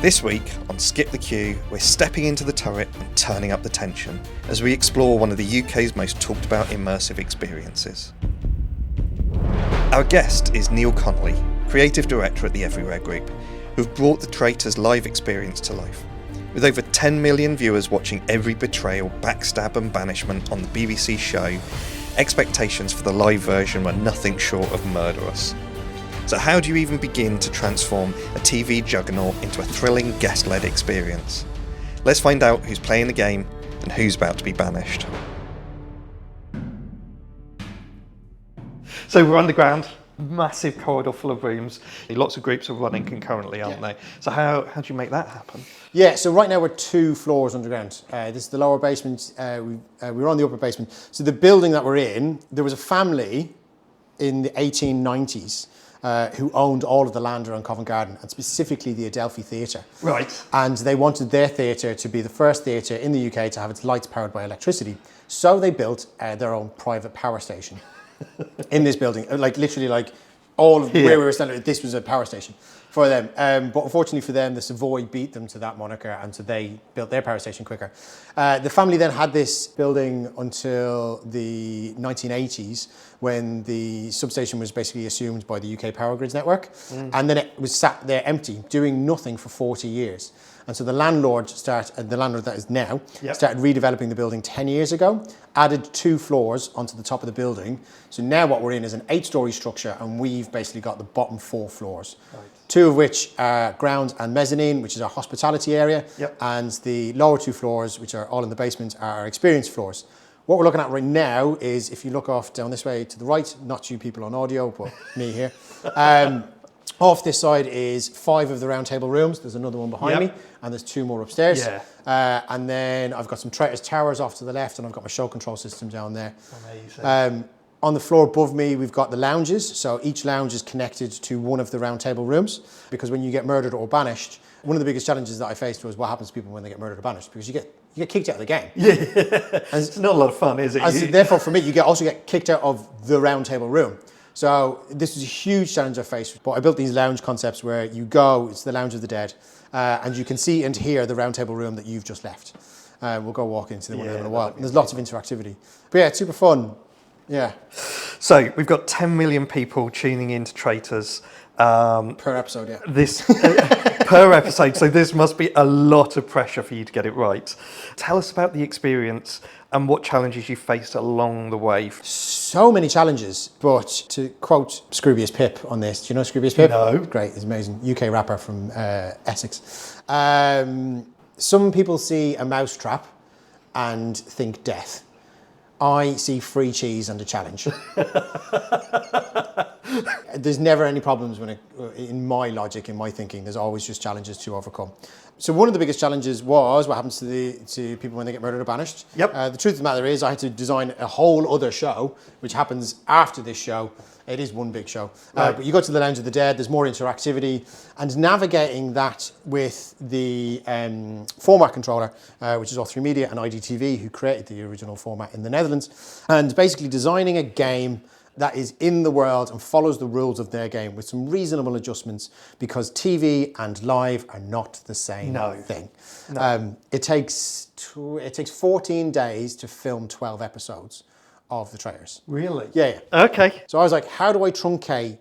This week on Skip the Queue, we're stepping into the turret and turning up the tension as we explore one of the UK's most talked about immersive experiences. Our guest is Neil Connolly, creative director at the Everywhere Group, who've brought the Traitors Live Experience to life. With over 10 million viewers watching every betrayal, backstab and banishment on the BBC show, expectations for the live version were nothing short of murderous. So how do you even begin to transform a TV juggernaut into a thrilling guest-led experience? Let's find out who's playing the game and who's about to be banished. So we're underground, massive corridor full of rooms. Lots of groups are running concurrently, aren't they? So how do you make that happen? Yeah, so right now we're 2 floors underground. This is the lower basement. We're on the upper basement. So the building that we're in, there was a family in the 1890s who owned all of the land around Covent Garden, and specifically the Adelphi Theatre. Right. And they wanted their theatre to be the first theatre in the UK to have its lights powered by electricity. So they built their own private power station in this building. Like literally like all of where we were standing, this was a power station for them. But unfortunately for them, the Savoy beat them to that moniker, and so they built their power station quicker. The family then had this building until the 1980s, when the substation was basically assumed by the UK Power Grids network. And then it was sat there empty, doing nothing for 40 years. And so the landlord that is now, started redeveloping the building 10 years ago, added 2 floors onto the top of the building. So now what we're in is an 8-storey structure, and we've basically got the bottom 4 floors. Right. 2 of which are ground and mezzanine, which is our hospitality area. And the lower 2 floors, which are all in the basement, are our experience floors. What we're looking at right now is, if you look off down this way to the right, not you people on audio, but me here. Off this side is 5 of the round table rooms. There's another one behind me, and there's 2 more upstairs. And then I've got some Traitors towers off to the left, and I've got my show control system down there. Amazing. On the floor above me, we've got the lounges. So each lounge is connected to one of the round table rooms, because when you get murdered or banished, one of the biggest challenges that I faced was what happens to people when they get murdered or banished, because you get kicked out of the game. And it's not a lot of fun, is it? Therefore, for me, you also get kicked out of the round table room. So this was a huge challenge I faced. But I built these lounge concepts where you go, it's the lounge of the dead, and you can see and hear the round table room that you've just left. We'll go walk into them in a while. And there's lots of interactivity. But yeah, it's super fun. Yeah. So we've got 10 million people tuning into Traitors. Per episode, yeah. Per episode, so this must be a lot of pressure for you to get it right. Tell us about the experience and what challenges you faced along the way. So many challenges, but to quote Scroobius Pip on this, do you know Scroobius Pip? No. Great, he's amazing. UK rapper from Essex. Some people see a mousetrap and think death. I see free cheese and a challenge. There's never any problems in my logic, in my thinking. There's always just challenges to overcome. So one of the biggest challenges was what happens to people when they get murdered or banished. The truth of the matter is I had to design a whole other show, which happens after this show. It is one big show. But you go to the Lounge of the Dead, there's more interactivity, and navigating that with the format controller, which is All3 Media and IDTV, who created the original format in the Netherlands, and basically designing a game that is in the world and follows the rules of their game with some reasonable adjustments, because TV and live are not the same thing. It takes 14 days to film 12 episodes of the Traitors. Really? Yeah. Okay. So I was like, how do I truncate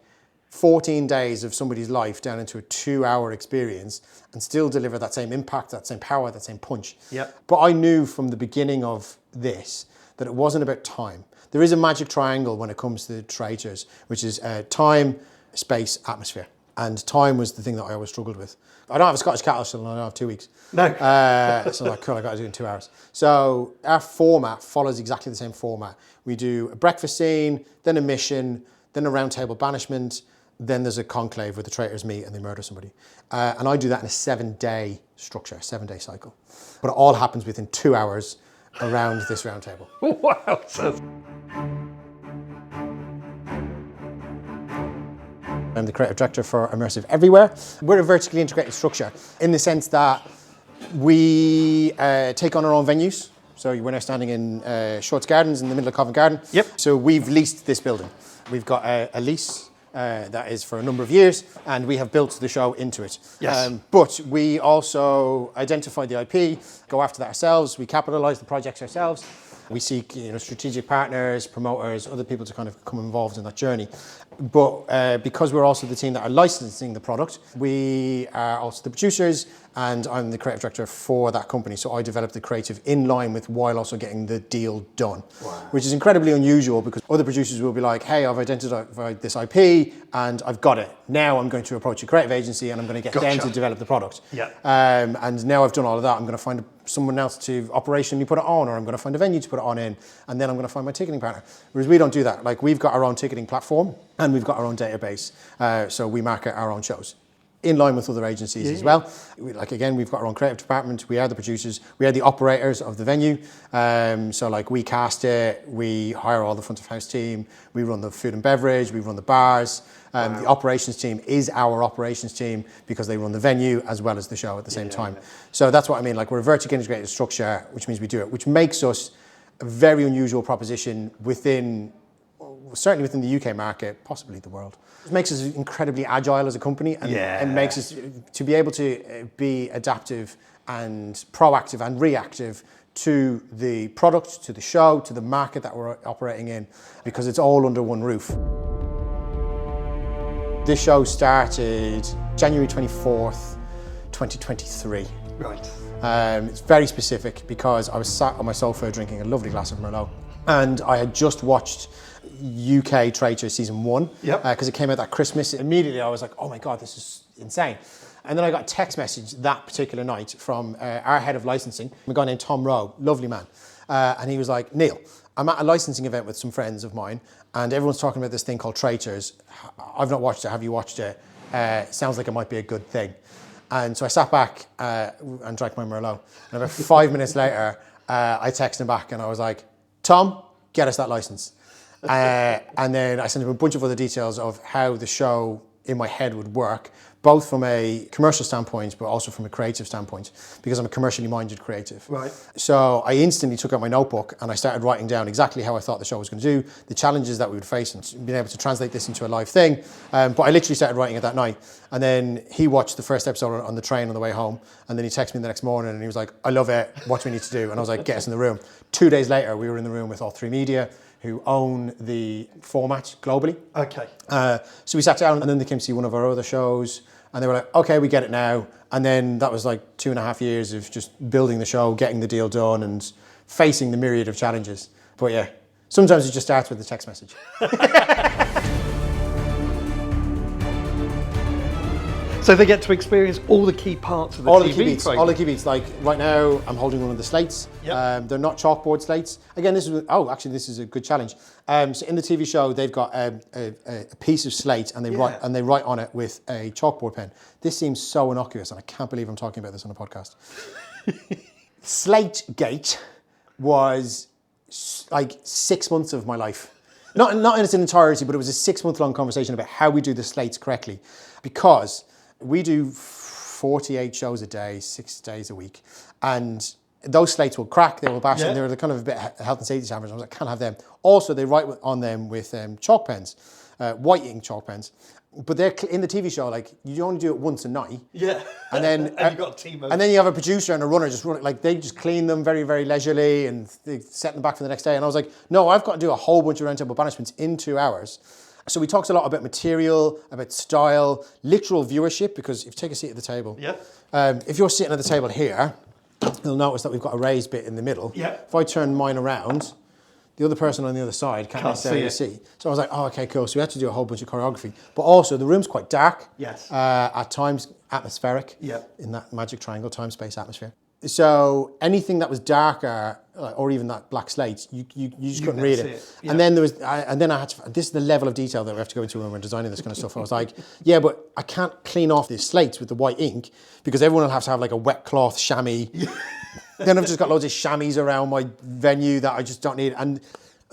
14 days of somebody's life down into a 2-hour experience and still deliver that same impact, that same power, that same punch? But I knew from the beginning of this that it wasn't about time. There is a magic triangle when it comes to the Traitors, which is time, space, atmosphere. And time was the thing that I always struggled with. I don't have a Scottish cattle still, and I don't have 2 weeks. No. So like, cool, I got to do it in 2 hours. So our format follows exactly the same format. We do a breakfast scene, then a mission, then a round table banishment, then there's a conclave where the Traitors meet and they murder somebody. And I do that in a 7-day structure, a 7-day cycle. But it all happens within 2 hours around this round table. Wow. I'm the creative director for Immersive Everywhere. We're a vertically integrated structure in the sense that we take on our own venues. So we're now standing in Shorts Gardens in the middle of Covent Garden. Yep. So we've leased this building. We've got a lease that is for a number of years, and we have built the show into it. Yes. But we also identify the IP, go after that ourselves, we capitalise the projects ourselves. We seek strategic partners, promoters, other people to kind of come involved in that journey. But because we're also the team that are licensing the product, we are also the producers, and I'm the creative director for that company. So I develop the creative in line with while also getting the deal done, which is incredibly unusual because other producers will be like, hey, I've identified this IP and I've got it. Now I'm going to approach a creative agency and I'm going to get them to develop the product. Yeah. And now I've done all of that, I'm going to find someone else to operationally put it on, or I'm going to find a venue to put it on in, and then I'm going to find my ticketing partner. Whereas we don't do that. Like, we've got our own ticketing platform and we've got our own database. So we market our own shows in line with other agencies as well. We've got our own creative department. We are the producers. We are the operators of the venue. We cast it. We hire all the front of house team. We run the food and beverage. We run the bars. The operations team is our operations team because they run the venue as well as the show at the same time. So that's what I mean. Like, we're a vertically integrated structure, which means we do it, which makes us a very unusual proposition certainly within the UK market, possibly the world. It makes us incredibly agile as a company, and it makes us to be able to be adaptive and proactive and reactive to the product, to the show, to the market that we're operating in, because it's all under one roof. This show started January 24th, 2023. Right. It's very specific because I was sat on my sofa drinking a lovely glass of Merlot, and I had just watched UK Traitors season 1 because it came out that Christmas. Immediately I was like, oh my God, this is insane. And then I got a text message that particular night from our head of licensing, a guy named Tom Rowe, lovely man. And he was like, Neil, I'm at a licensing event with some friends of mine and everyone's talking about this thing called Traitors. I've not watched it. Have you watched it? Sounds like it might be a good thing. And so I sat back and drank my Merlot. And about 5 minutes later, I texted him back and I was like, Tom, get us that license. And then I sent him a bunch of other details of how the show in my head would work, both from a commercial standpoint, but also from a creative standpoint, because I'm a commercially minded creative. Right. So I instantly took out my notebook and I started writing down exactly how I thought the show was going to do, the challenges that we would face, and being able to translate this into a live thing. But I literally started writing it that night. And then he watched the first episode on the train on the way home. And then he texted me the next morning and he was like, I love it. What do we need to do? And I was like, get us in the room. 2 days later, we were in the room with All3 Media, who own the format globally. Okay. So we sat down and then they came to see one of our other shows and they were like, okay, we get it now. And then that was like 2.5 years of just building the show, getting the deal done and facing the myriad of challenges. But yeah, sometimes it just starts with a text message. So they get to experience all the key parts of the TV program. All the key beats. Like right now, I'm holding one of the slates. Yep. They're not chalkboard slates. Again, this is a good challenge. So in the TV show, they've got a piece of slate and they write on it with a chalkboard pen. This seems so innocuous, and I can't believe I'm talking about this on a podcast. Slategate was like 6 months of my life. Not in its entirety, but it was a 6-month-long conversation about how we do the slates correctly, because we do 48 shows a day, 6 days a week. And those slates will crack, they will bash, and they're the kind of a bit health and safety standards. I was like, I can't have them. Also, they write on them with chalk pens, white ink chalk pens. But they're in the TV show, like, you only do it once a night. Yeah. And then and you got a team of... And then you have a producer and a runner just run, like, they just clean them very, very leisurely and they set them back for the next day. And I was like, no, I've got to do a whole bunch of roundtable banishments in 2 hours. So we talked a lot about material, about style, literal viewership, because if you take a seat at the table, if you're sitting at the table here, you'll notice that we've got a raised bit in the middle. If I turn mine around, the other person on the other side can't necessarily see. So I was like, oh, okay, cool. So we had to do a whole bunch of choreography. But also, the room's quite dark. Yes. At times, atmospheric. In that magic triangle, time, space, atmosphere. So anything that was darker, or even that black slate, you just couldn't read it. And then there was, and then I had to, this is the level of detail that we have to go into when we're designing this kind of stuff. I was like, yeah, but I can't clean off the slates with the white ink because everyone will have to have like a wet cloth chamois. Then I've just got loads of chamois around my venue that I just don't need. And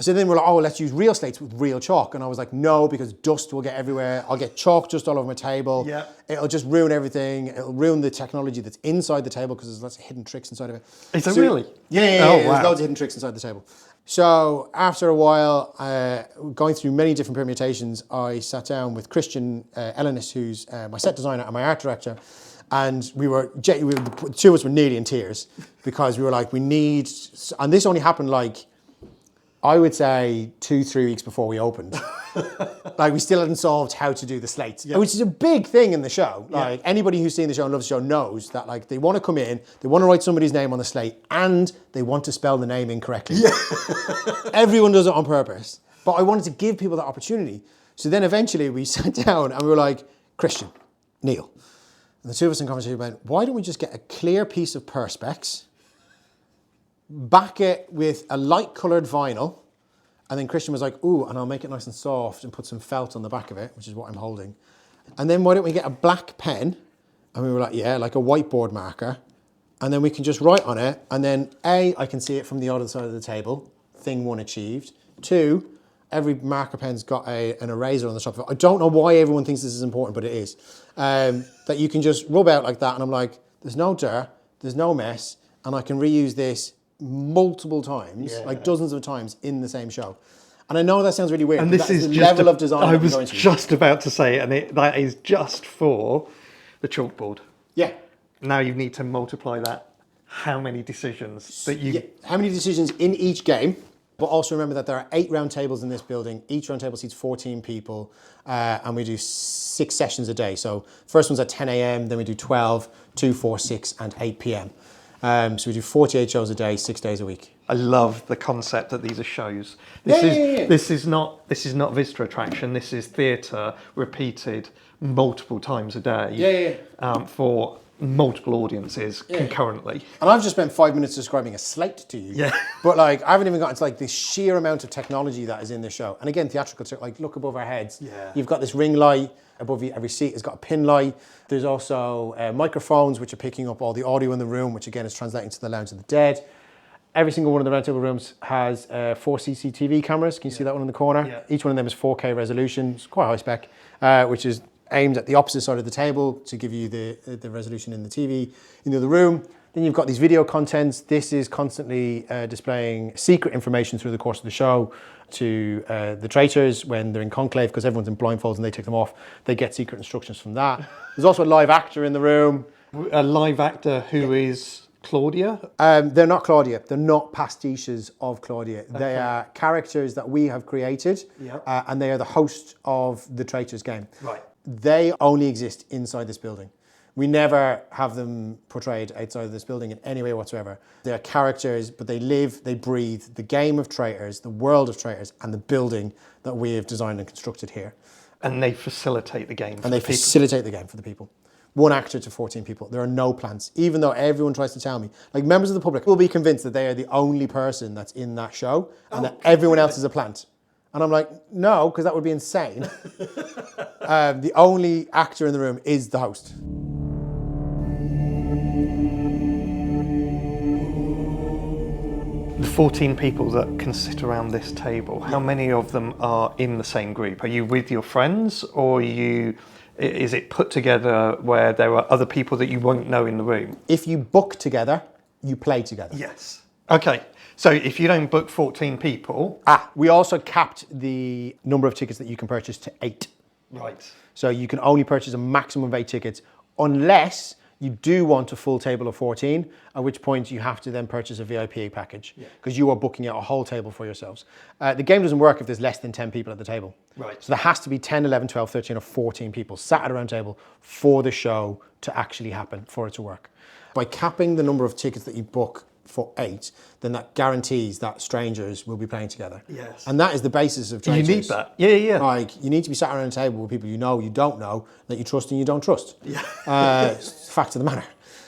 so then we're like, oh, let's use real slates with real chalk. And I was like, no, because dust will get everywhere. I'll get chalk just all over my table. It'll just ruin everything. It'll ruin the technology that's inside the table because there's lots of hidden tricks inside of it. Is there really? Yeah. There's loads of hidden tricks inside the table. So after a while, going through many different permutations, I sat down with Christian Ellenis, who's my set designer and my art director, and the two of us were nearly in tears because we were like, we need, and this only happened like, I would say 2-3 weeks before we opened. Like we still hadn't solved how to do the slates, which is a big thing in the show. Like anybody who's seen the show and loves the show knows that like they want to come in, they want to write somebody's name on the slate, and they want to spell the name incorrectly. Yeah. Everyone does it on purpose. But I wanted to give people that opportunity. So then eventually we sat down and we were like, Christian, Neil. And the two of us in conversation went, why don't we just get a clear piece of Perspex, back it with a light coloured vinyl, and then Christian was like, ooh, and I'll make it nice and soft and put some felt on the back of it, which is what I'm holding. And then why don't we get a black pen? And we were like, yeah, like a whiteboard marker. And then we can just write on it. And then A, I can see it from the other side of the table. Thing 1 achieved. 2, every marker pen's got an eraser on the top of it. I don't know why everyone thinks this is important, but it is. That you can just rub out like that. And I'm like, there's no dirt, there's no mess. And I can reuse this multiple times, like dozens of times in the same show. And I know that sounds really weird, and but this that's is the level of design I was going to. just about to say, and that is just for the chalkboard. Yeah. Now you need to multiply that. How many decisions that you... Yeah. How many decisions in each game? But also remember that there are 8 round tables in this building. Each round table seats 14 people, and we do 6 sessions a day. So first one's at 10 a.m, then we do 12, 2, 4, 6, and 8 p.m. So we do 48 shows a day, 6 days a week. I love the concept that these are shows. This is not visitor attraction. This is theatre repeated multiple times a day for multiple audiences concurrently. And I've just spent 5 minutes describing a slate to you. Yeah. But like I haven't even gotten to like the sheer amount of technology that is in this show. And again, theatrical, like look above our heads. Yeah. You've got this ring light above you. Every seat has got a pin light. There's also microphones which are picking up all the audio in the room, which again is translating to the Lounge of the Dead. Every single one of the roundtable rooms has 4 CCTV cameras. Can you see that one in the corner? Yeah. Each one of them is 4K resolution. It's quite high spec, which is aimed at the opposite side of the table to give you the resolution in the TV in the other room. Then you've got these video contents. This is constantly displaying secret information through the course of the show to the traitors when they're in conclave, because everyone's in blindfolds and they take them off. They get secret instructions from that. There's also a live actor in the room. A live actor who is Claudia? They're not Claudia. They're not pastiches of Claudia. Okay. They are characters that we have created, and they are the host of the Traitors game. Right. They only exist inside this building. We never have them portrayed outside of this building in any way whatsoever. They're characters, but they live, they breathe the game of Traitors, the world of Traitors, and the building that we have designed and constructed here. And they facilitate the game for the people. Facilitate the game for the people. 1 actor to 14 people. There are no plants, even though everyone tries to tell me. Like members of the public will be convinced that they are the only person that's in that show and that everyone else is a plant. And I'm like, no, because that would be insane. The only actor in the room is the host. The 14 people that can sit around this table, how many of them are in the same group? Are you with your friends, or is it put together where there are other people that you won't know in the room? If you book together, you play together. Yes. Okay. So if you don't book 14 people... we also capped the number of tickets that you can purchase to 8. Right. So you can only purchase a maximum of 8 tickets unless you do want a full table of 14, at which point you have to then purchase a VIP package because you are booking out a whole table for yourselves. The game doesn't work if there's less than 10 people at the table. Right. So there has to be 10, 11, 12, 13 or 14 people sat at a round table for the show to actually happen, for it to work. By capping the number of tickets that you book for 8, then that guarantees that strangers will be playing together. Yes. And that is the basis of Traitors. You need that. Yeah. Like, you need to be sat around a table with people you know, you don't know, that you trust and you don't trust. Yeah. Fact of the matter.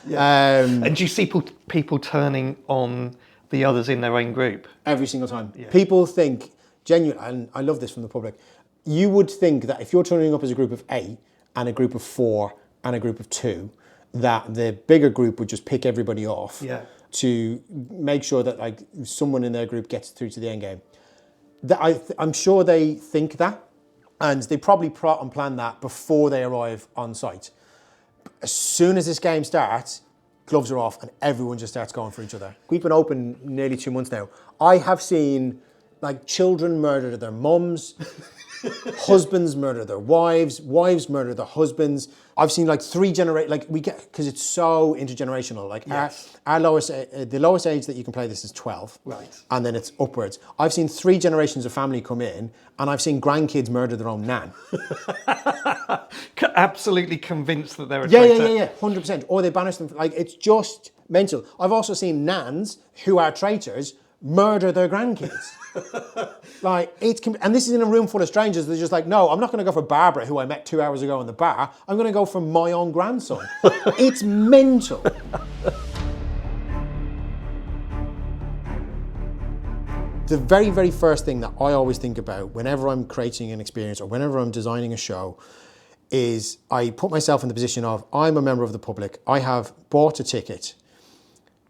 Yeah. And do you see people turning on the others in their own group? Every single time. Yeah. People think, genuinely, and I love this from the public, you would think that if you're turning up as a group of 8 and a group of 4 and a group of 2, that the bigger group would just pick everybody off. Yeah. To make sure that like someone in their group gets through to the end game. I'm sure they think that, and they probably plot and plan that before they arrive on site. As soon as this game starts, gloves are off, and everyone just starts going for each other. We've been open nearly 2 months now. I have seen like children murder their mums, husbands murder their wives, wives murder their husbands. I've seen like 3 generations, like we get, because it's so intergenerational. Like our lowest, the lowest age that you can play this is 12. Right. And then it's upwards. I've seen 3 generations of family come in, and I've seen grandkids murder their own nan. Absolutely convinced that they're a traitor. Yeah, 100%. Or they banish them. Like, it's just mental. I've also seen nans who are traitors murder their grandkids. Like, and this is in a room full of strangers. They're just like, no, I'm not going to go for Barbara, who I met 2 hours ago in the bar. I'm going to go for my own grandson. It's mental. The very, very first thing that I always think about whenever I'm creating an experience or whenever I'm designing a show is I put myself in the position of, I'm a member of the public. I have bought a ticket.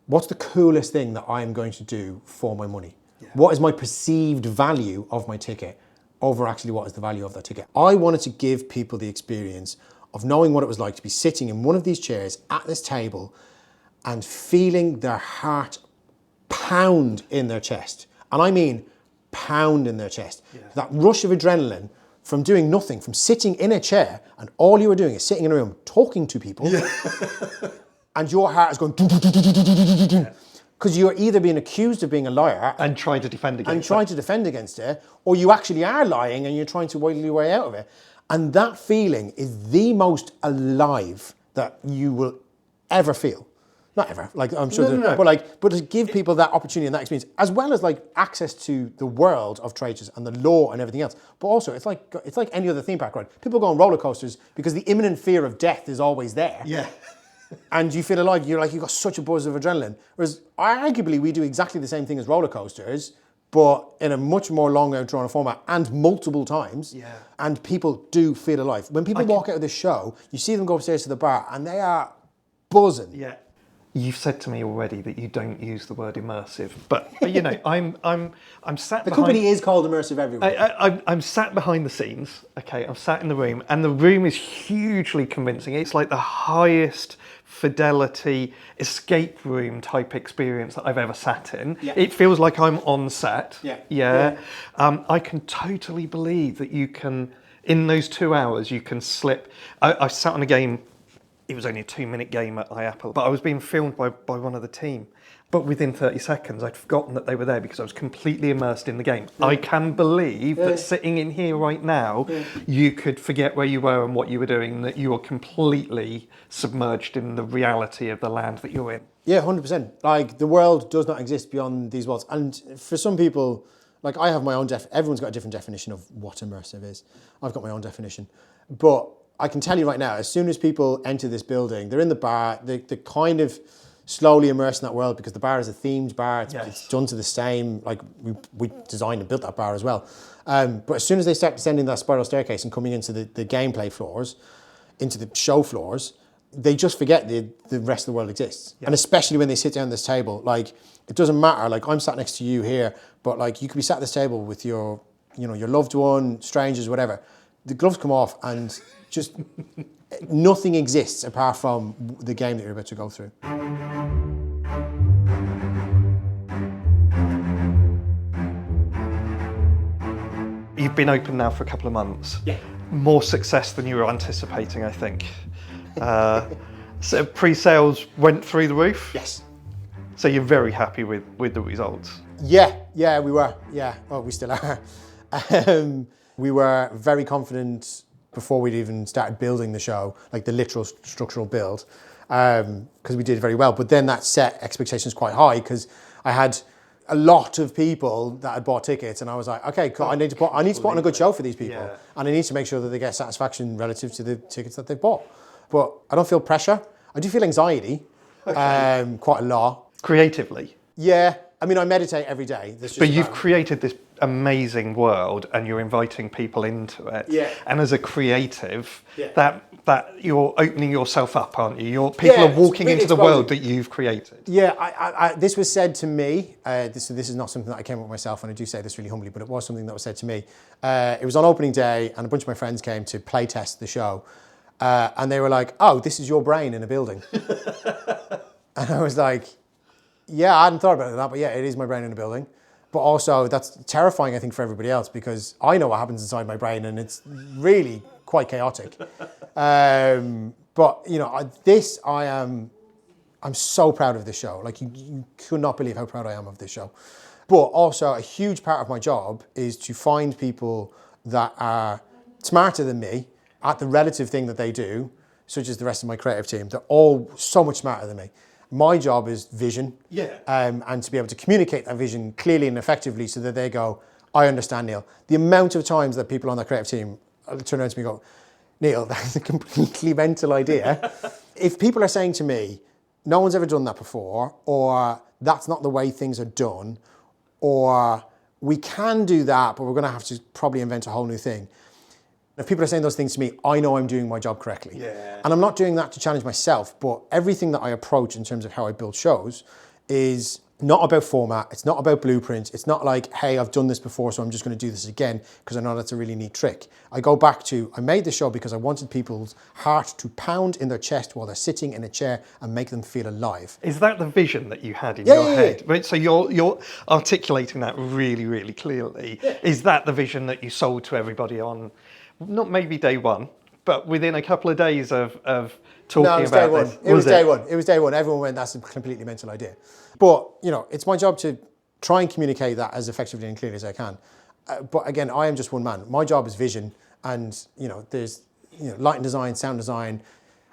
What's the coolest thing that I'm going to do for my money? Yeah. What is my perceived value of my ticket over actually what is the value of that ticket? I wanted to give people the experience of knowing what it was like to be sitting in one of these chairs at this table and feeling their heart pound in their chest. And I mean pound in their chest. Yeah. That rush of adrenaline from doing nothing, from sitting in a chair and all you were doing is sitting in a room talking to people. Yeah. And your heart is going because you're either being accused of being a liar and trying to defend against it, or you actually are lying and you're trying to wiggle your way out of it. And that feeling is the most alive that you will ever feel. Not ever, like I'm sure, no. But to give people that opportunity and that experience, as well as like access to the world of traitors and the law and everything else. But also, it's like any other theme park ride. People go on roller coasters because the imminent fear of death is always there. Yeah. And you feel alive. You've got such a buzz of adrenaline. Whereas arguably we do exactly the same thing as roller coasters, but in a much more long outdrawn format and multiple times. Yeah. And people do feel alive. When people walk out of this show, you see them go upstairs to the bar and they are buzzing. Yeah. You've said to me already that you don't use the word immersive, but you know, I'm sat. The company is called Immersive everywhere. I'm sat behind the scenes. Okay, I'm sat in the room, and the room is hugely convincing. It's like the highest fidelity escape room type experience that I've ever sat in. Yeah. It feels like I'm on set. Yeah. I can totally believe that you can, in those 2 hours, you can slip. I sat on a game. It was only a 2-minute game at iApple, but I was being filmed by one of the team. But within 30 seconds, I'd forgotten that they were there because I was completely immersed in the game. Yeah. I can believe that sitting in here right now, you could forget where you were and what you were doing, that you were completely submerged in the reality of the land that you're in. Yeah, 100%. Like, the world does not exist beyond these walls. And for some people, like, I have my own everyone's got a different definition of what immersive is. I've got my own definition. But I can tell you right now, as soon as people enter this building, they're in the bar, they're kind of slowly immersed in that world because the bar is a themed bar. It's done to the same, like we designed and built that bar as well. But as soon as they start descending that spiral staircase and coming into the gameplay floors, into the show floors, they just forget the rest of the world exists. Yeah. And especially when they sit down at this table, like, it doesn't matter. Like, I'm sat next to you here, but like, you could be sat at this table with your loved one, strangers, whatever. The gloves come off and just nothing exists apart from the game that you're about to go through. You've been open now for a couple of months. Yeah. More success than you were anticipating, I think. So pre-sales went through the roof? Yes. So you're very happy with the results? Yeah, we were. Yeah, well, we still are. We were very confident before we'd even started building the show, like the literal structural build, because we did very well. But then that set expectations quite high because I had a lot of people that had bought tickets, and I was like, okay, cool, I need to put on a good show for these people, and I need to make sure that they get satisfaction relative to the tickets that they've bought. But I don't feel pressure. I do feel anxiety, quite a lot. Creatively? Yeah. I mean, I meditate every day. But you've created this amazing world and you're inviting people into it. Yeah. And as a creative, that you're opening yourself up, aren't you? People are walking into the world that you've created. Yeah, I this was said to me. This is not something that I came up with myself, and I do say this really humbly, but it was something that was said to me. It was on opening day, and a bunch of my friends came to play test the show. And they were like, oh, this is your brain in a building. And I was like, yeah, I hadn't thought about that, but yeah, it is my brain in a building. But also that's terrifying, I think, for everybody else, because I know what happens inside my brain and it's really quite chaotic. But, you know, I'm so proud of this show. Like, you could not believe how proud I am of this show. But also a huge part of my job is to find people that are smarter than me at the relative thing that they do, such as the rest of my creative team. They're all so much smarter than me. My job is vision, and to be able to communicate that vision clearly and effectively so that they go, I understand, Neil. The amount of times that people on the creative team turn around to me and go, Neil, that's a completely mental idea. If people are saying to me, no one's ever done that before, or that's not the way things are done, or we can do that, but we're going to have to probably invent a whole new thing. If people are saying those things to me, I know I'm doing my job correctly. Yeah. And I'm not doing that to challenge myself, but everything that I approach in terms of how I build shows is not about format, it's not about blueprints, it's not like, hey, I've done this before, so I'm just going to do this again, because I know that's a really neat trick. I go back to, I made the show because I wanted people's heart to pound in their chest while they're sitting in a chair and make them feel alive. Is that the vision that you had in your head? Right, so you're articulating that really, really clearly. Yeah. Is that the vision that you sold to everybody on, not maybe day one, but within a couple of days of talking about this? It was day one. It was day one. Everyone went, that's a completely mental idea. But, you know, it's my job to try and communicate that as effectively and clearly as I can. But again, I am just one man. My job is vision. And, you know, there's lighting design, sound design,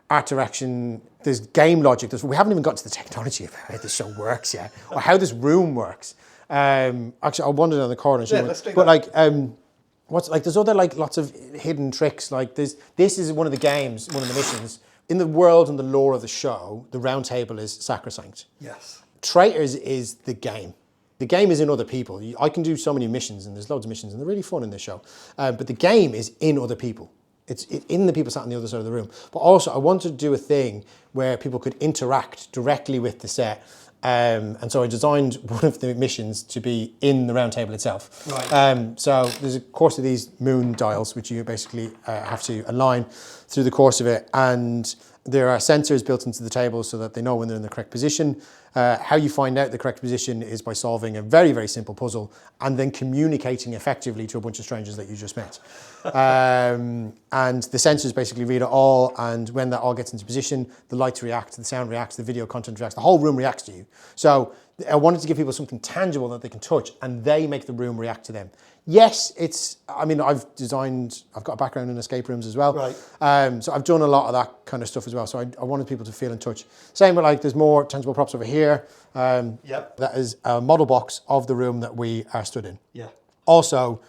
art direction, there's game logic. We haven't even got to the technology of how this show works yet, or how this room works. Actually, I wandered on the corner. Yeah, let's do that. But like, there's other lots of hidden tricks. Like this is one of the games, one of the missions. In the world and the lore of the show, the round table is sacrosanct. Yes. Traitors is the game. The game is in other people. I can do so many missions, and there's loads of missions, and they're really fun in this show. But the game is in other people. It's in the people sat on the other side of the room. But also, I wanted to do a thing where people could interact directly with the set. And so I designed one of the missions to be in the round table itself. Right. So there's a course of these moon dials, which you basically have to align through the course of it. And there are sensors built into the table so that they know when they're in the correct position. How you find out the correct position is by solving a very, very simple puzzle and then communicating effectively to a bunch of strangers that you just met. And the sensors basically read it all, and when that all gets into position, the lights react, the sound reacts, the video content reacts, the whole room reacts to you. So I wanted to give people something tangible that they can touch, and they make the room react to them. Yes, I've got a background in escape rooms as well. Right. So I've done a lot of that kind of stuff as well. So I wanted people to feel and touch. Same with there's more tangible props over here. Yep. That is a model box of the room that we are stood in. Yeah. Also,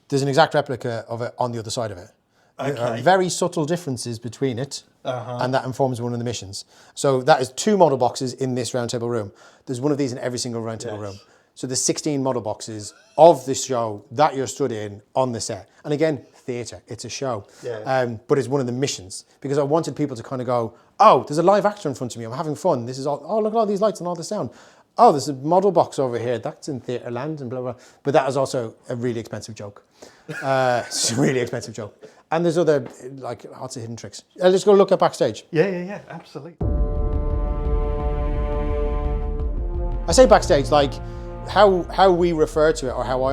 there's an exact replica of it on the other side of it. Okay. There are very subtle differences between it, and that informs one of the missions. So that is 2 model boxes in this roundtable room. There's one of these in every single roundtable room. So there's 16 model boxes of this show that you're stood in on the set. And again, theatre, it's a show. Yeah. But it's one of the missions, because I wanted people to kind of go, oh, there's a live actor in front of me, I'm having fun. This is all, oh, look at all these lights and all the sound. Oh, there's a model box over here, that's in theatre land and blah, blah. But that is also a really expensive joke. It's a really expensive joke. And there's other, lots of hidden tricks. Let's go look at backstage. Yeah, absolutely. I say backstage, how we refer to it, or how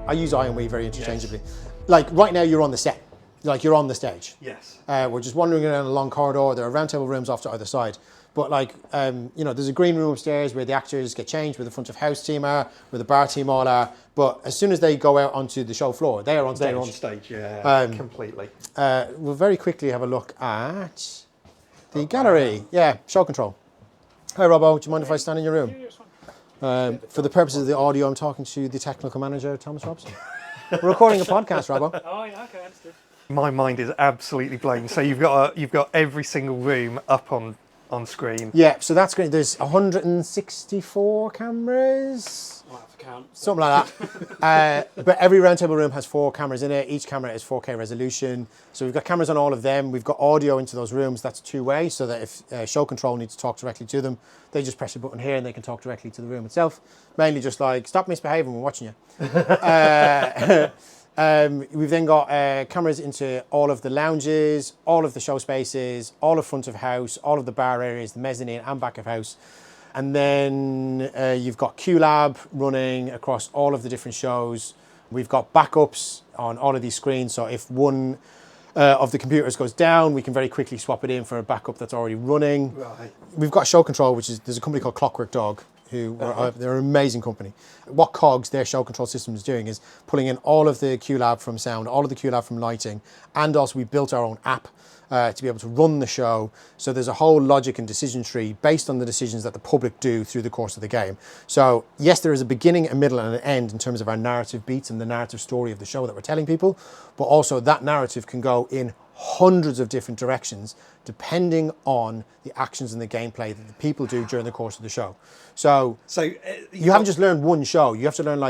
I use I and we very interchangeably. Yes. Right now you're on the set, you're on the stage. Yes. We're just wandering around a long corridor. There are roundtable rooms off to either side. But there's a green room upstairs where the actors get changed, where the front of house team are, where the bar team all are. But as soon as they go out onto the show floor, they are on stage. They're on stage, yeah, completely. We'll very quickly have a look at the gallery. Yeah, show control. Hi, Robbo. Do you mind if I stand in your room? For the purposes of the audio, I'm talking to the technical manager, Thomas Robson. We're recording a podcast, Robbo. Oh, yeah, okay, understood. My mind is absolutely blown. So you've got every single room up on screen. Yeah, so that's great. There's 164 cameras. I'll have to count. Something like that. But every roundtable room has 4 cameras in it. Each camera is 4K resolution. So we've got cameras on all of them. We've got audio into those rooms. That's 2-way, so that if show control needs to talk directly to them, they just press a button here and they can talk directly to the room itself. Mainly just stop misbehaving, we're watching you. We've then got cameras into all of the lounges, all of the show spaces, all of front of house, all of the bar areas, the mezzanine and back of house. And then you've got QLab running across all of the different shows. We've got backups on all of these screens. So if one of the computers goes down, we can very quickly swap it in for a backup that's already running. Right. We've got show control, there's a company called Clockwork Dog, they're an amazing company. What COGS, their show control system, is doing is pulling in all of the QLab from sound, all of the QLab from lighting, and also we built our own app to be able to run the show. So there's a whole logic and decision tree based on the decisions that the public do through the course of the game. So yes, there is a beginning, a middle, and an end in terms of our narrative beats and the narrative story of the show that we're telling people, but also that narrative can go in hundreds of different directions depending on the actions and the gameplay that the people do during the course of the show. So you haven't just learned one show, you have to learn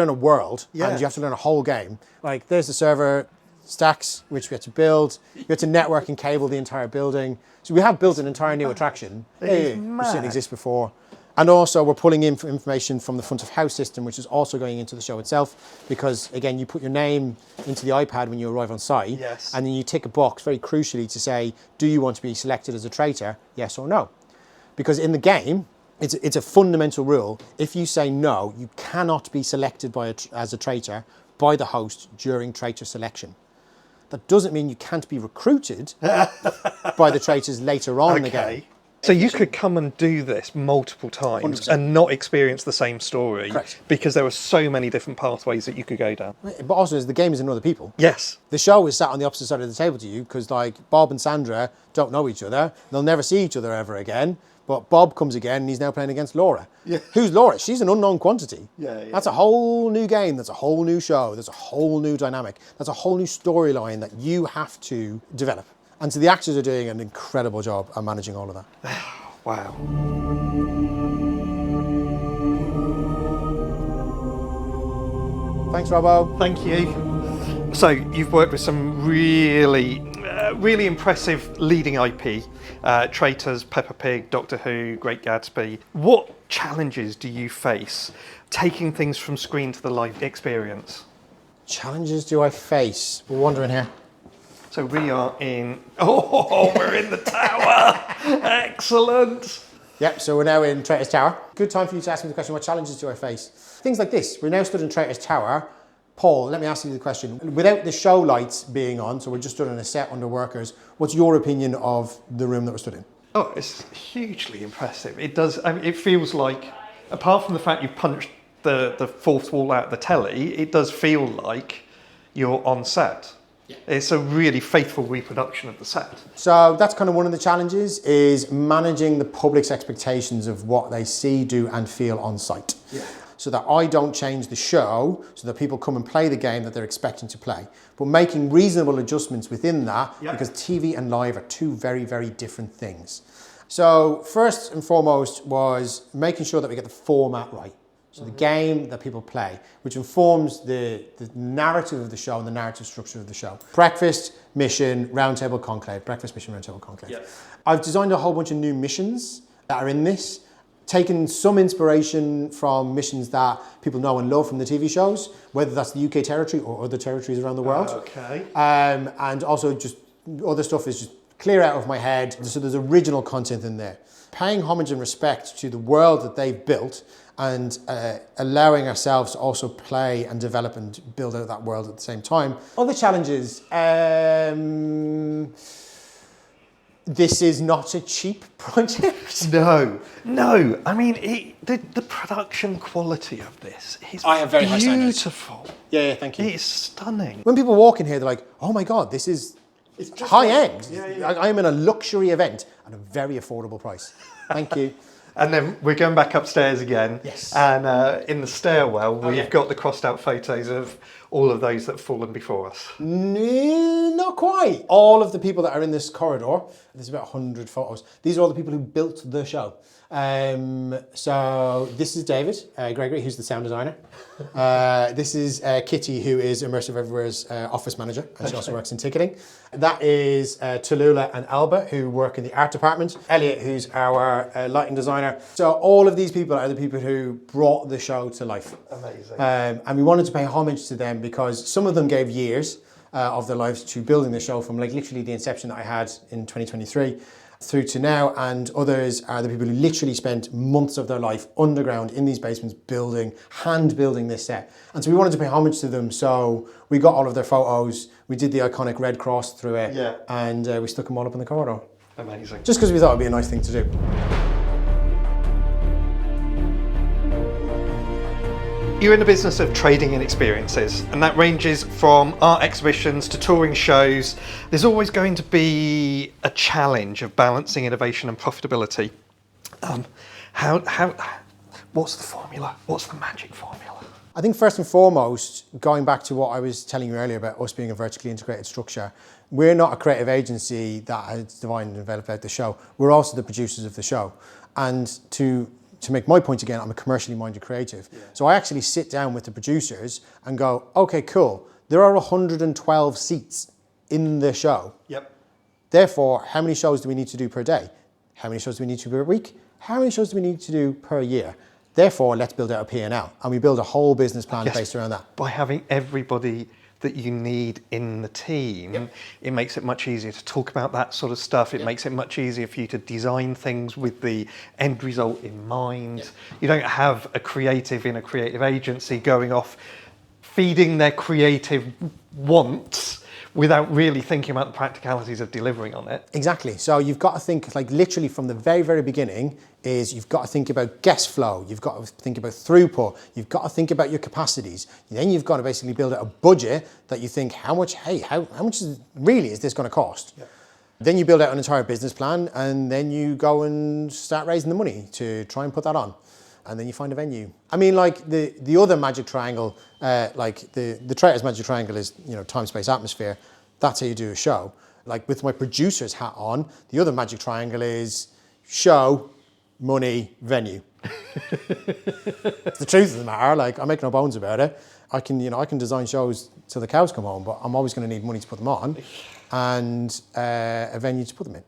a world, and you have to learn a whole game. Like there's the server stacks, which we had to build. We had to network and cable the entire building. So we have built an entire new attraction, which didn't exist before. And also we're pulling in information from the front of house system, which is also going into the show itself, because again, you put your name into the iPad when you arrive on site, and then you tick a box very crucially to say, do you want to be selected as a traitor, yes or no? Because in the game, it's a fundamental rule. If you say no, you cannot be selected as a traitor by the host during traitor selection. That doesn't mean you can't be recruited by the traitors later on in the game. So you could come and do this multiple times 100%. and not experience the same story. Correct. Because there are so many different pathways that you could go down. But also, as the game is in other people. Yes. The show is sat on the opposite side of the table to you because, like, Bob and Sandra don't know each other. They'll never see each other ever again. But Bob comes again and he's now playing against Laura. Yeah. Who's Laura? She's an unknown quantity. Yeah. That's a whole new game. That's a whole new show. That's a whole new dynamic. That's a whole new storyline that you have to develop. And so the actors are doing an incredible job at managing all of that. Wow. Thanks, Robbo. Thank you. So you've worked with some really impressive leading IP, Traitors, Peppa Pig, Doctor Who, Great Gatsby. What challenges do you face taking things from screen to the live experience? Challenges do I face? We're wandering here. So we are in... Oh, we're in the tower! Excellent! Yep, so we're now in Traitors Tower. Good time for you to ask me the question, what challenges do I face? Things like this. We're now stood in Traitors Tower. Paul, let me ask you the question. Without the show lights being on, so we're just stood on a set under workers, what's your opinion of the room that we're stood in? Oh, it's hugely impressive. It does. I mean, it feels like, apart from the fact you've punched the fourth wall out of the telly, it does feel like you're on set. Yeah. It's a really faithful reproduction of the set. So that's kind of one of the challenges, is managing the public's expectations of what they see, do and feel on site. Yeah. So that I don't change the show, so that people come and play the game that they're expecting to play. But making reasonable adjustments within that, because TV and live are two very, very different things. So first and foremost was making sure that we get the format right. So the game that people play, which informs the narrative of the show and the narrative structure of the show. Breakfast, mission, roundtable conclave. Breakfast, mission, roundtable conclave. Yep. I've designed a whole bunch of new missions that are in this, taken some inspiration from missions that people know and love from the TV shows, whether that's the UK territory or other territories around the world. Okay. And also just other stuff is just clear out of my head. So there's original content in there. Paying homage and respect to the world that they've built, and allowing ourselves to also play and develop and build out that world at the same time. Other challenges, this is not a cheap project. No. I mean, the production quality of this is beautiful. Yeah, thank you. It's stunning. When people walk in here, they're like, oh my God, this is high end. Yeah. I'm in a luxury event at a very affordable price. Thank you. And then we're going back upstairs again. Yes. And in the stairwell, we've got the crossed out photos of all of those that have fallen before us. Not quite. All of the people that are in this corridor, there's about 100 photos. These are all the people who built the show. So this is David Gregory, who's the sound designer. This is Kitty, who is Immersive Everywhere's office manager, and she also works in ticketing. That is Tallulah and Alba, who work in the art department. Elliot, who's our lighting designer. So all of these people are the people who brought the show to life. Amazing. And we wanted to pay homage to them because some of them gave years of their lives to building the show, from like literally the inception that I had in 2023 through to now, and others are the people who literally spent months of their life underground in these basements hand building this set. And so we wanted to pay homage to them, so we got all of their photos, we did the iconic red cross through it, and we stuck them all up in the corridor. Amazing. Just because we thought it'd be a nice thing to do. You're in the business of trading in experiences, and that ranges from art exhibitions to touring shows. There's always going to be a challenge of balancing innovation and profitability. What's the formula? What's the magic formula? I think first and foremost, going back to what I was telling you earlier about us being a vertically integrated structure, we're not a creative agency that has designed and developed out the show. We're also the producers of the show. And to make my point again, I'm a commercially minded creative. Yeah. So I actually sit down with the producers and go, okay, cool. There are 112 seats in the show. Yep. Therefore, how many shows do we need to do per day? How many shows do we need to do per week? How many shows do we need to do per year? Therefore, let's build out a P&L. And we build a whole business plan based around that. By having everybody that you need in the team, it makes it much easier to talk about that sort of stuff. It makes it much easier for you to design things with the end result in mind. You don't have a creative in a creative agency going off feeding their creative wants without really thinking about the practicalities of delivering on it. Exactly. So you've got to think, like literally from the very, very beginning, is you've got to think about guest flow, you've got to think about throughput, you've got to think about your capacities. Then you've got to basically build out a budget that you think, how much is this going to cost? Yeah. Then you build out an entire business plan, and then you go and start raising the money to try and put that on. And then you find a venue. I mean, like the other magic triangle, like the Traitors magic triangle is, time, space, atmosphere. That's how you do a show. Like with my producer's hat on, the other magic triangle is show, money, venue. It's the truth of the matter. Like I make no bones about it. I can design shows till the cows come home, but I'm always going to need money to put them on, and a venue to put them in.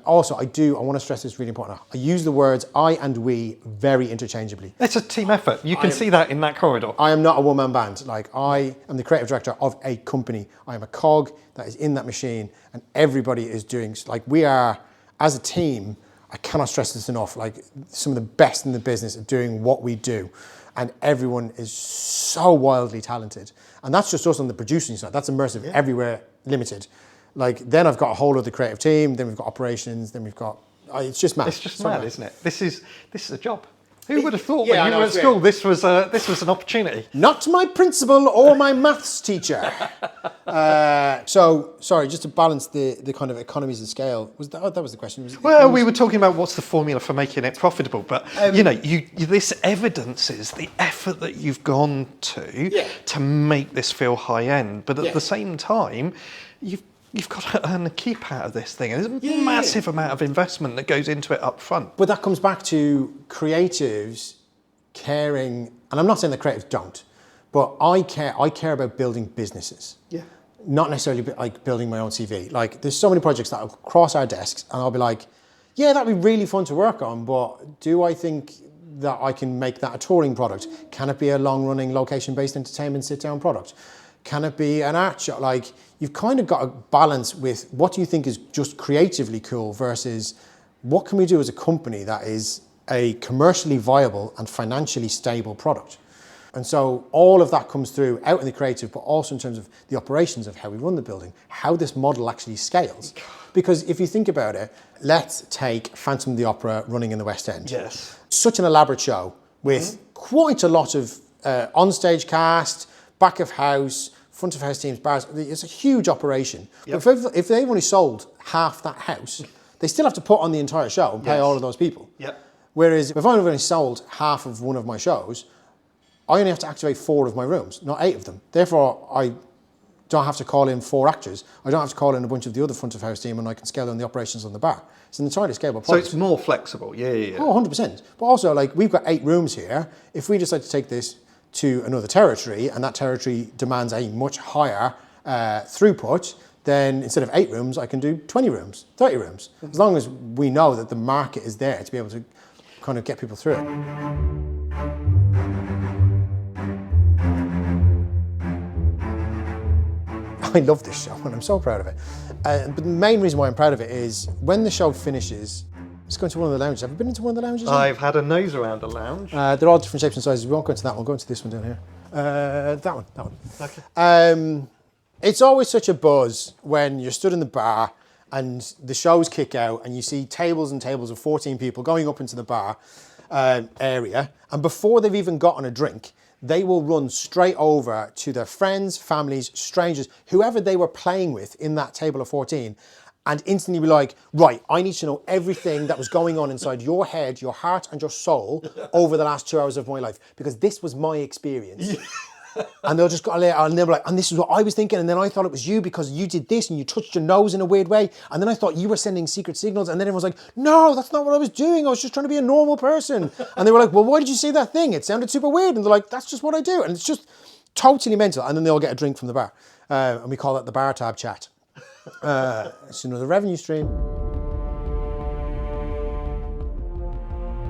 Also, I want to stress this really important. I use the words I and we very interchangeably. It's a team effort. You can see that in that corridor. I am not a one-man band. Like I am the creative director of a company. I am a cog that is in that machine, and everybody is doing, like we are, as a team, I cannot stress this enough, like some of the best in the business at doing what we do. And everyone is so wildly talented. And that's just us on the producing side. That's Immersive Everywhere Limited. Like then I've got a whole other creative team, then we've got operations, then we've got, it's just mad. It's just mad, isn't it? This is a job. Who would have thought when you were at school this was an opportunity? Not my principal or my maths teacher. So sorry, just to balance the kind of economies of scale. That was the question? We were talking about what's the formula for making it profitable, but this evidences the effort that you've gone to make this feel high end. But at the same time, You've got to earn a keep out of this thing. And there's a massive amount of investment that goes into it up front. But that comes back to creatives caring, and I'm not saying the creatives don't, but I care about building businesses. Yeah. Not necessarily like building my own CV. Like there's so many projects that will cross our desks and I'll be like, yeah, that'd be really fun to work on, but do I think that I can make that a touring product? Can it be a long-running location-based entertainment sit-down product? Can it be an art show? Like, you've kind of got to balance with what do you think is just creatively cool versus what can we do as a company that is a commercially viable and financially stable product? And so all of that comes through out in the creative, but also in terms of the operations of how we run the building, how this model actually scales. Because if you think about it, let's take Phantom of the Opera running in the West End. Yes. Such an elaborate show with quite a lot of on-stage cast, back of house, front of house teams, bars. It's a huge operation. Yep. But if they've only sold half that house, they still have to put on the entire show and pay all of those people. Yep. Whereas if I've only sold half of one of my shows, I only have to activate 4 of my rooms, not 8 of them. Therefore, I don't have to call in 4 actors. I don't have to call in a bunch of the other front of house team, and I can scale down the operations on the bar. It's an entirely scalable product. So it's more flexible, yeah. Oh, 100%. But also, like, we've got 8 rooms here. If we decide to take this to another territory, and that territory demands a much higher throughput, then instead of 8 rooms, I can do 20 rooms, 30 rooms. As long as we know that the market is there to be able to kind of get people through it. I love this show and I'm so proud of it. But the main reason why I'm proud of it is when the show finishes, let's go into one of the lounges. Have you been into one of the lounges? I've had a nose around a lounge. They're all different shapes and sizes. We won't go into that one. We'll go into this one down here. That one. Okay. It's always such a buzz when you're stood in the bar and the shows kick out and you see tables and tables of 14 people going up into the bar area. And before they've even gotten a drink, they will run straight over to their friends, families, strangers, whoever they were playing with in that table of 14, and instantly be like, right, I need to know everything that was going on inside your head, your heart and your soul over the last 2 hours of my life, because this was my experience. And they'll just go, and they'll be like, and this is what I was thinking, and then I thought it was you because you did this and you touched your nose in a weird way, and then I thought you were sending secret signals, and then everyone's like, no, that's not what I was doing, I was just trying to be a normal person. And they were like, well, why did you say that thing? It sounded super weird. And they're like, that's just what I do. And it's just totally mental. And then they all get a drink from the bar. And we call that the bar tab chat. It's another revenue stream.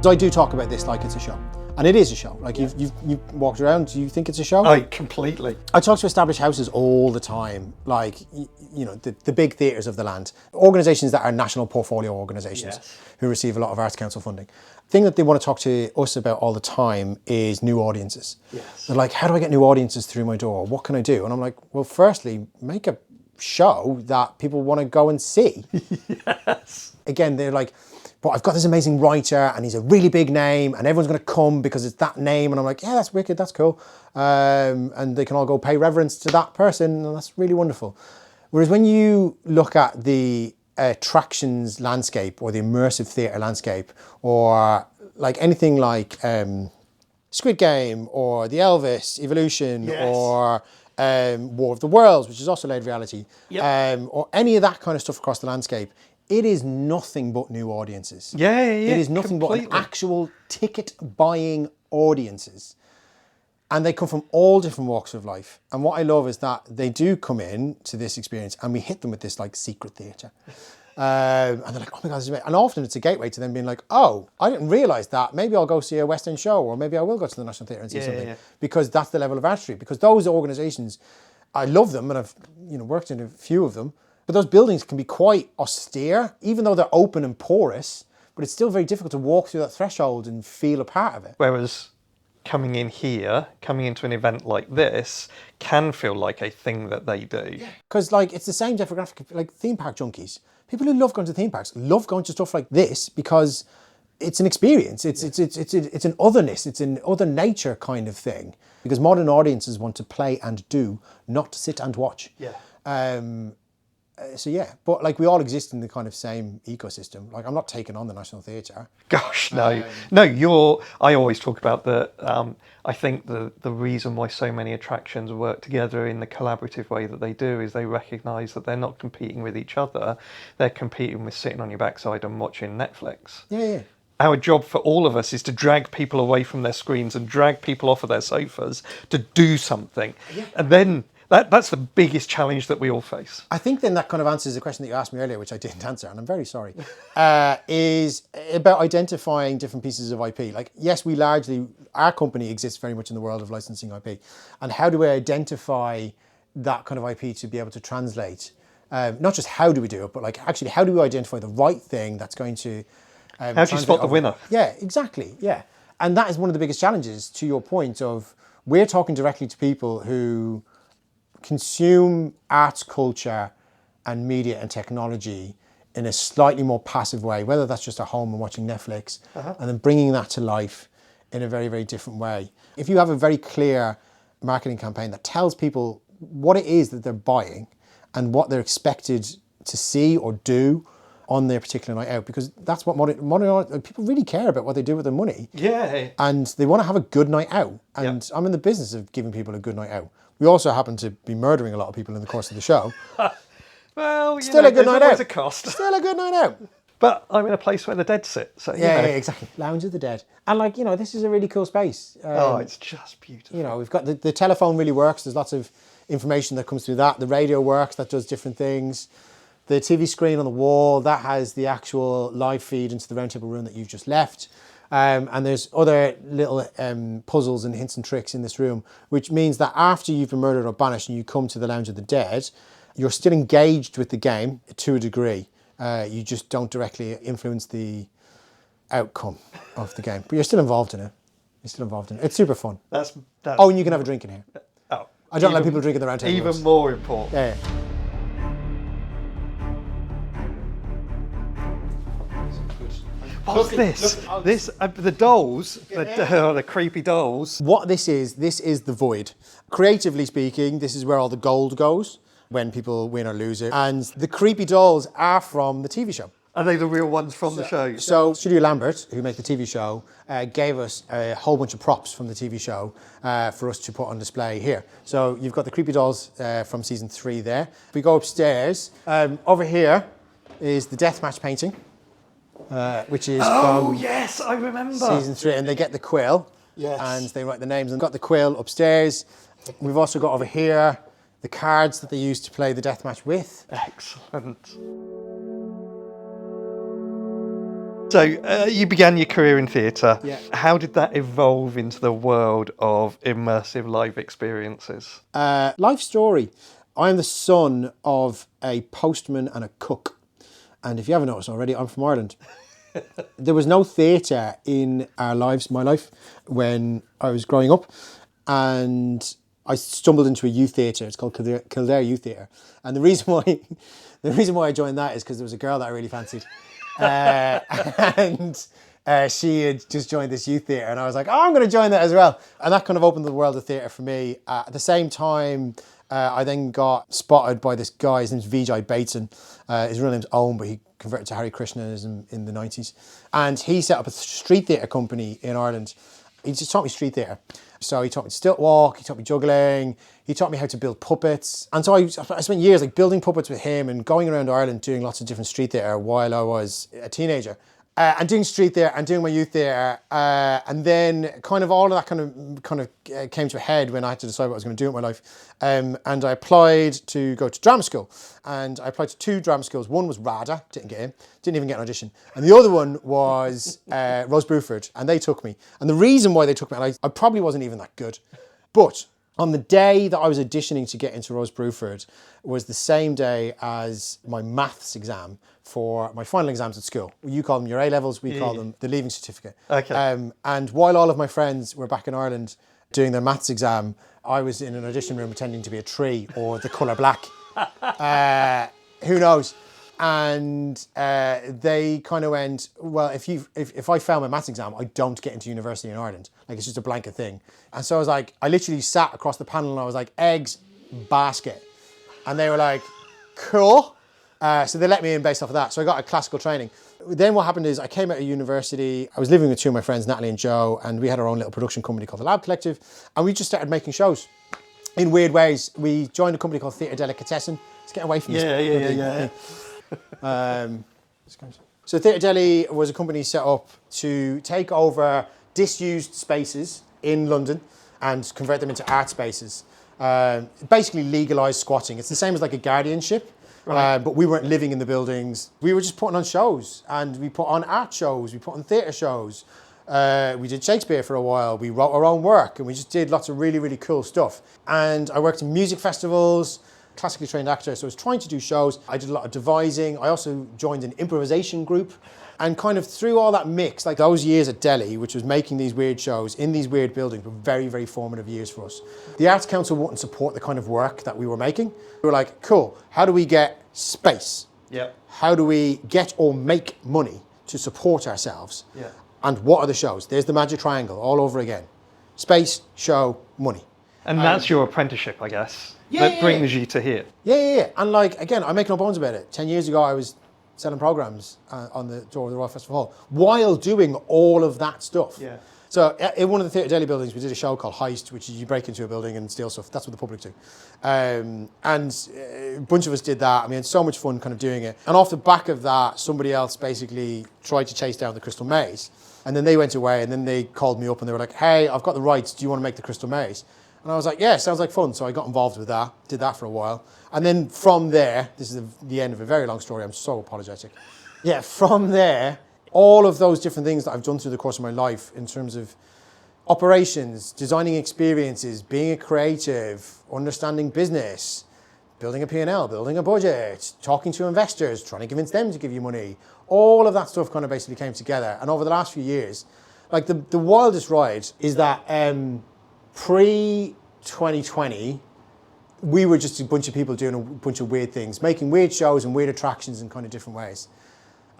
So I do talk about this like it's a show. And it is a show. Like you've walked around. Do you think it's a show? Completely. I talk to established houses all the time, like the big theatres of the land, organisations that are national portfolio organisations who receive a lot of Arts Council funding. The thing that they want to talk to us about all the time is new audiences. Yes. They're like, how do I get new audiences through my door? What can I do? And I'm like, well, firstly, make a show that people want to go and see. Yes. Again, they're like, but I've got this amazing writer and he's a really big name and everyone's going to come because it's that name. And I'm like, yeah, that's wicked, that's cool. And they can all go pay reverence to that person and that's really wonderful. Whereas when you look at the attractions landscape or the immersive theatre landscape or like anything like Squid Game or the Elvis Evolution or War of the Worlds, which is also laid reality, or any of that kind of stuff across the landscape, it is nothing but new audiences. Yeah. It is nothing but an actual ticket buying audiences. And they come from all different walks of life. And what I love is that they do come in to this experience and we hit them with this like secret theatre. And they're like, oh my God, this is amazing. And often it's a gateway to them being like, oh, I didn't realise that. Maybe I'll go see a West End show or maybe I will go to the National Theatre and see something. Yeah. Because that's the level of artistry. Because those organisations, I love them and I've worked in a few of them. But those buildings can be quite austere, even though they're open and porous, but it's still very difficult to walk through that threshold and feel a part of it. Whereas coming into an event like this, can feel like a thing that they do. Because like it's the same demographic, like theme park junkies. People who love going to theme parks love going to stuff like this because it's an experience. It's an otherness. It's an other nature kind of thing. Because modern audiences want to play and do, not sit and watch. So yeah, but like we all exist in the kind of same ecosystem. Like I'm not taking on the National Theatre. Gosh, no. No, I always talk about I think the reason why so many attractions work together in the collaborative way that they do is they recognise that they're not competing with each other. They're competing with sitting on your backside and watching Netflix. Yeah. Our job for all of us is to drag people away from their screens and drag people off of their sofas to do something. Yeah. And then that's the biggest challenge that we all face. I think then that kind of answers the question that you asked me earlier, which I didn't answer, and I'm very sorry, is about identifying different pieces of IP. Like, yes, our company exists very much in the world of licensing IP. And how do we identify that kind of IP to be able to translate? Not just how do we do it, but like actually how do we identify the right thing that's going to... how do you spot the winner? Yeah, exactly, yeah. And that is one of the biggest challenges, to your point of, we're talking directly to people who consume arts, culture and media and technology in a slightly more passive way, whether that's just at home and watching Netflix, and then bringing that to life in a very, very different way. If you have a very clear marketing campaign that tells people what it is that they're buying and what they're expected to see or do on their particular night out, because that's what modern people really care about, what they do with their money. Yeah. And they want to have a good night out. And I'm in the business of giving people a good night out. We also happen to be murdering a lot of people in the course of the show. Well, still a good night out. There's a cost. Still a good night out. But I'm in a place where the dead sit. So yeah, exactly. Lounge of the Dead. And like, this is a really cool space. It's just beautiful. We've got the telephone really works. There's lots of information that comes through that. The radio works, that does different things. The TV screen on the wall, that has the actual live feed into the roundtable room that you've just left. And there's other little puzzles and hints and tricks in this room, which means that after you've been murdered or banished and you come to the Lounge of the Dead, you're still engaged with the game to a degree. You just don't directly influence the outcome of the game, but you're still involved in it. It's super fun. That's Oh, and you can have a drink in here. oh, I don't let people drink in the round table. Even more important. Yeah. What's this? The dolls, the creepy dolls. What this is the void. Creatively speaking, this is where all the gold goes when people win or lose it. And the creepy dolls are from the TV show. Are they the real ones from the show? So Studio Lambert, who make the TV show, gave us a whole bunch of props from the TV show for us to put on display here. So you've got the creepy dolls from season 3 there. If we go upstairs, over here is the deathmatch painting, which is from yes, I remember season 3, and they get the quill, and they write the names. And got the quill upstairs. We've also got over here the cards that they use to play the deathmatch with. Excellent. So you began your career in theatre. Yeah. How did that evolve into the world of immersive live experiences? Life story. I'm the son of a postman and a cook. And if you haven't noticed already, I'm from Ireland. There was no theatre in our lives, my life, when I was growing up. And I stumbled into a youth theatre. It's called Kildare Youth Theatre. And the reason why I joined that is because there was a girl that I really fancied. And she had just joined this youth theatre, and I was like, oh, I'm going to join that as well. And that kind of opened the world of theatre for me. At the same time, I then got spotted by this guy. His name's Vijay Bateson. His real name's Owen, but he converted to Hare Krishnaism in the 90s. And he set up a street theatre company in Ireland. He just taught me street theatre. So he taught me stilt walk, he taught me juggling, he taught me how to build puppets. And so I spent years like building puppets with him and going around Ireland doing lots of different street theatre while I was a teenager. And doing street theatre and doing my youth theatre. And then kind of all of that kind of came to a head when I had to decide what I was going to do with my life. And I applied to go to drama school. And I applied to 2 drama schools. One was RADA, didn't get in, didn't even get an audition. And the other one was Rose Bruford, and they took me. And the reason why they took me, and I probably wasn't even that good, but on the day that I was auditioning to get into Rose Bruford was the same day as my maths exam for my final exams at school. You call them your A-levels, we call them the leaving certificate. Okay. And while all of my friends were back in Ireland doing their maths exam, I was in an audition room pretending to be a tree or the colour black. Who knows? And they kind of went, well, if I fail my maths exam, I don't get into university in Ireland. Like, it's just a blanket thing. And so I was like, I literally sat across the panel and I was like, eggs, basket. And they were like, cool. So they let me in based off of that. So I got a classical training. Then what happened is I came out of university. I was living with 2 of my friends, Natalie and Joe, and we had our own little production company called the Lab Collective. And we just started making shows in weird ways. We joined a company called Theatre Delicatessen. Let's get away from this. Yeah. So Theatre Deli was a company set up to take over disused spaces in London and convert them into art spaces. Basically legalised squatting. It's the same as like a guardianship, right. But we weren't living in the buildings. We were just putting on shows, and we put on art shows, we put on theatre shows. We did Shakespeare for a while. We wrote our own work, and we just did lots of really, really cool stuff. And I worked in music festivals, classically trained actor, so I was trying to do shows. I did a lot of devising. I also joined an improvisation group. And kind of through all that mix, like those years at Delhi, which was making these weird shows in these weird buildings, were very, very formative years for us. The Arts Council wouldn't support the kind of work that we were making. We were like, cool, how do we get space? Yep. How do we get or make money to support ourselves? Yeah. And what are the shows? There's the magic triangle all over again. Space, show, money. And that's your apprenticeship, I guess, that brings you to here. Yeah. And like, again, I make no bones about it. 10 years ago, I was selling programs on the door of the Royal Festival Hall while doing all of that stuff. Yeah. So in one of the Theatre Daily buildings, we did a show called Heist, which is you break into a building and steal stuff. That's what the public do. And a bunch of us did that. I mean, it's so much fun kind of doing it. And off the back of that, somebody else basically tried to chase down the Crystal Maze. And then they went away, and then they called me up and they were like, hey, I've got the rights. Do you want to make the Crystal Maze? And I was like, yeah, sounds like fun. So I got involved with that, did that for a while. And then from there, this is the end of a very long story. I'm so apologetic. Yeah, from there, all of those different things that I've done through the course of my life in terms of operations, designing experiences, being a creative, understanding business, building a P&L, building a budget, talking to investors, trying to convince them to give you money. All of that stuff kind of basically came together. And over the last few years, like the wildest ride is that pre-2020, we were just a bunch of people doing a bunch of weird things, making weird shows and weird attractions in kind of different ways.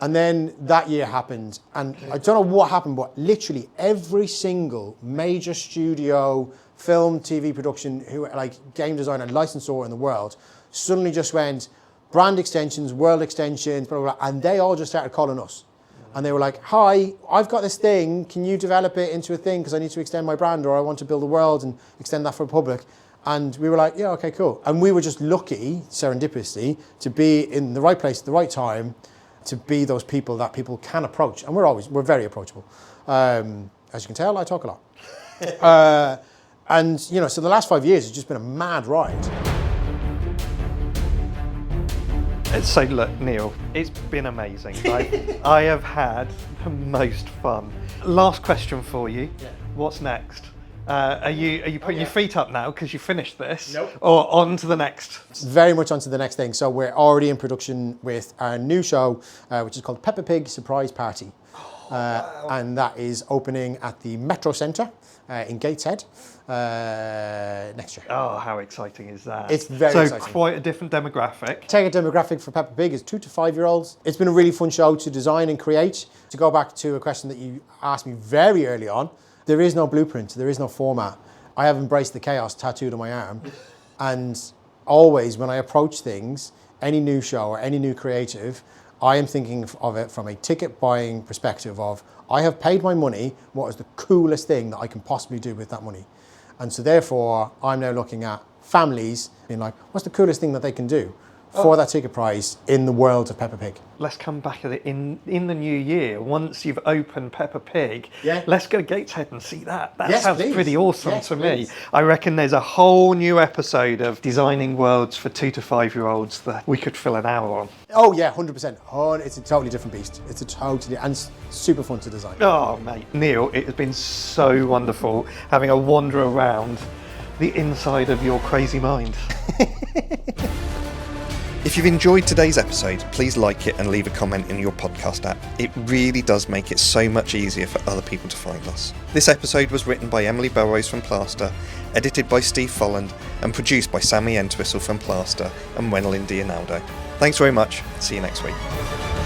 And then that year happened, and I don't know what happened, but literally every single major studio, film, TV production, like game designer, licensor in the world, suddenly just went, brand extensions, world extensions, blah, blah, blah, and they all just started calling us. And they were like, hi, I've got this thing, can you develop it into a thing because I need to extend my brand, or I want to build a world and extend that for the public. And we were like, yeah, okay, cool. And we were just lucky, serendipitously, to be in the right place at the right time, to be those people that people can approach. And we're very approachable. As you can tell, I talk a lot. And, so the last 5 years has just been a mad ride. So look, Neil, it's been amazing. I have had the most fun. Last question for you. Yeah. What's next? Are you putting your feet up now because you finished this? Nope. Or on to the next? Very much on to the next thing. So we're already in production with our new show, which is called Peppa Pig Surprise Party. Wow. And that is opening at the Metro Centre in Gateshead next year. Oh, how exciting is that? It's very exciting. So quite a different demographic. Target demographic for Peppa Pig is 2 to 5 year olds. It's been a really fun show to design and create. To go back to a question that you asked me very early on, there is no blueprint, there is no format. I have embraced the chaos tattooed on my arm. And always when I approach things, any new show or any new creative, I am thinking of it from a ticket buying perspective of, I have paid my money, what is the coolest thing that I can possibly do with that money? And so therefore, I'm now looking at families being like, what's the coolest thing that they can do for that ticket price in the world of Peppa Pig? Let's come back at it in the new year. Once you've opened Peppa Pig, yeah. Let's go Gateshead and see that. That yes, sounds please. Pretty awesome yes, to please. me. I reckon there's a whole new episode of designing worlds for 2 to 5 year olds that we could fill an hour on. Oh yeah, 100%. Oh, it's a totally different beast. It's a totally, and super fun to design. Oh mate, Neil, it has been so wonderful having a wander around the inside of your crazy mind. If you've enjoyed today's episode, please like it and leave a comment in your podcast app. It really does make it so much easier for other people to find us. This episode was written by Emily Belrose from Plaster, edited by Steve Folland, and produced by Sammy Entwistle from Plaster and Wenelin Dianaldo. Thanks very much. See you next week.